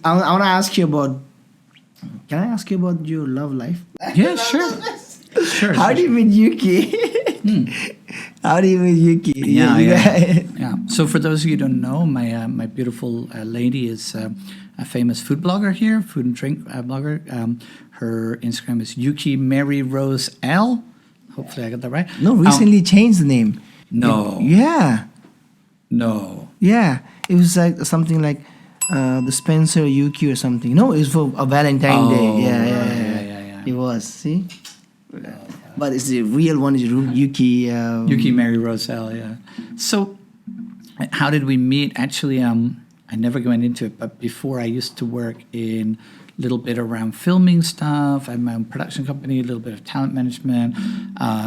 I want to ask you about. Can I ask you about your love life? Yeah, sure. Sure. How do you meet Yuki? How do you meet Yuki? Yeah. So for those of you who don't know, my beautiful lady is a famous food blogger here, food and drink blogger. Her Instagram is Yuki Mary Rose L. Hopefully I got that right. No, recently changed the name. No. No. Yeah. It was like something like the Spencer Yuki or something. No, it was for a Valentine Day. Yeah. It was. See? But it's the real one is Yuki. Yuki Mary Roselle, yeah. So, how did we meet? Actually, I never went into it, but before I used to work in a little bit around filming stuff. I had my own production company, a little bit of talent management,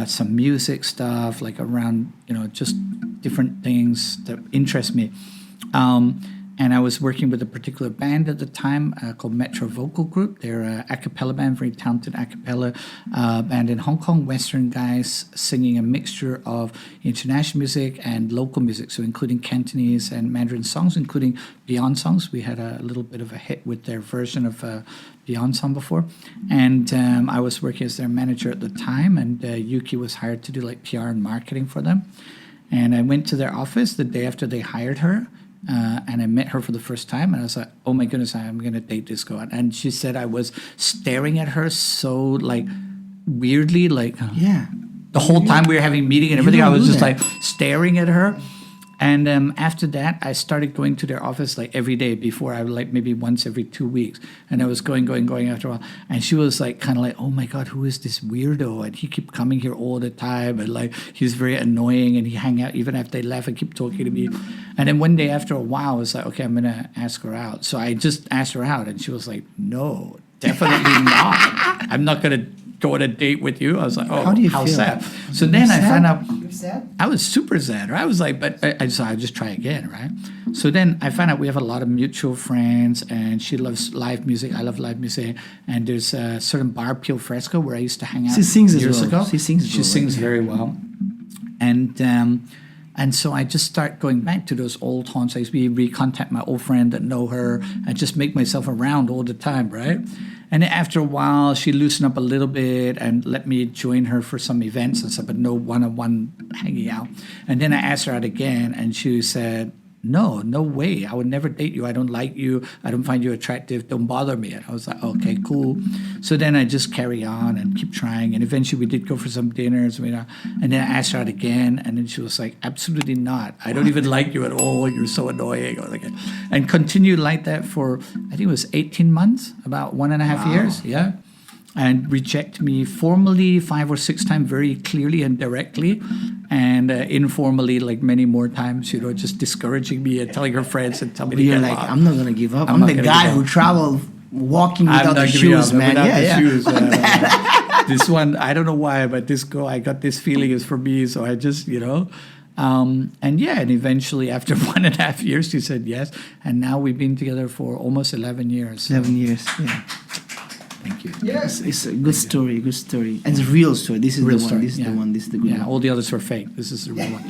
some music stuff, like around, just different things that interest me. And I was working with a particular band at the time called Metro Vocal Group. They're a a cappella band, very talented a cappella band in Hong Kong, Western guys singing a mixture of international music and local music, so including Cantonese and Mandarin songs, including Beyond songs. We had a little bit of a hit with their version of Beyond song before. And I was working as their manager at the time, and Yuki was hired to do like PR and marketing for them. And I went to their office the day after they hired her. And I met her for the first time, and I was like, "Oh my goodness, I'm going to date this girl." And she said I was staring at her so like weirdly, like the whole time we were having a meeting and everything. I was just like staring at her. And after that, I started going to their office like every day. Before I would like maybe once every 2 weeks, and I was going after a while. And she was like kind of like, "Oh my God, who is this weirdo?" And he kept coming here all the time, and like he's very annoying. And he hang out even after they left and keep talking to me. And then one day after a while, I was like, "Okay, I'm gonna ask her out." So I just asked her out, and she was like, "No, definitely not. I'm not gonna go on a date with you." I was like, "Oh, how sad." So then I found out. Sad? I was super sad, right? I was like, but I just try again, right? So then I found out we have a lot of mutual friends, and she loves live music. I love live music. And there's a certain bar, Pio Fresco, where I used to hang out She sings years as well. ago. She sings very well. And so I just start going back to those old haunts. I used to recontact my old friend that know her and just make myself around all the time, right? And then after a while, she loosened up a little bit and let me join her for some events and stuff, but no one-on-one hanging out. And then I asked her out again, and she said, no way. I would never date you. I don't like you. I don't find you attractive. Don't bother me. And I was like, okay, cool. So then I just carry on and keep trying. And eventually we did go for some dinners. And then I asked her out again. And then she was like, absolutely not. I don't even like you at all. You're so annoying. And continued like that for, I think it was 18 months, about 1.5 years. Yeah. And reject me formally 5 or 6 times, very clearly and directly, and informally like many more times, just discouraging me and telling her friends and telling me you're like, I'm not gonna give up. I'm the guy who traveled walking without the shoes, man. Shoes, this one, I don't know why, but this girl, I got this feeling is for me, so I just, and eventually after 1.5 years, she said yes, and now we've been together for almost 11 years. 11 years, yeah. Thank you. Yes, it's a good story, and it's a real story. This is real the one. Story. This is the one. This is the good one. All the others were fake. This is the real one.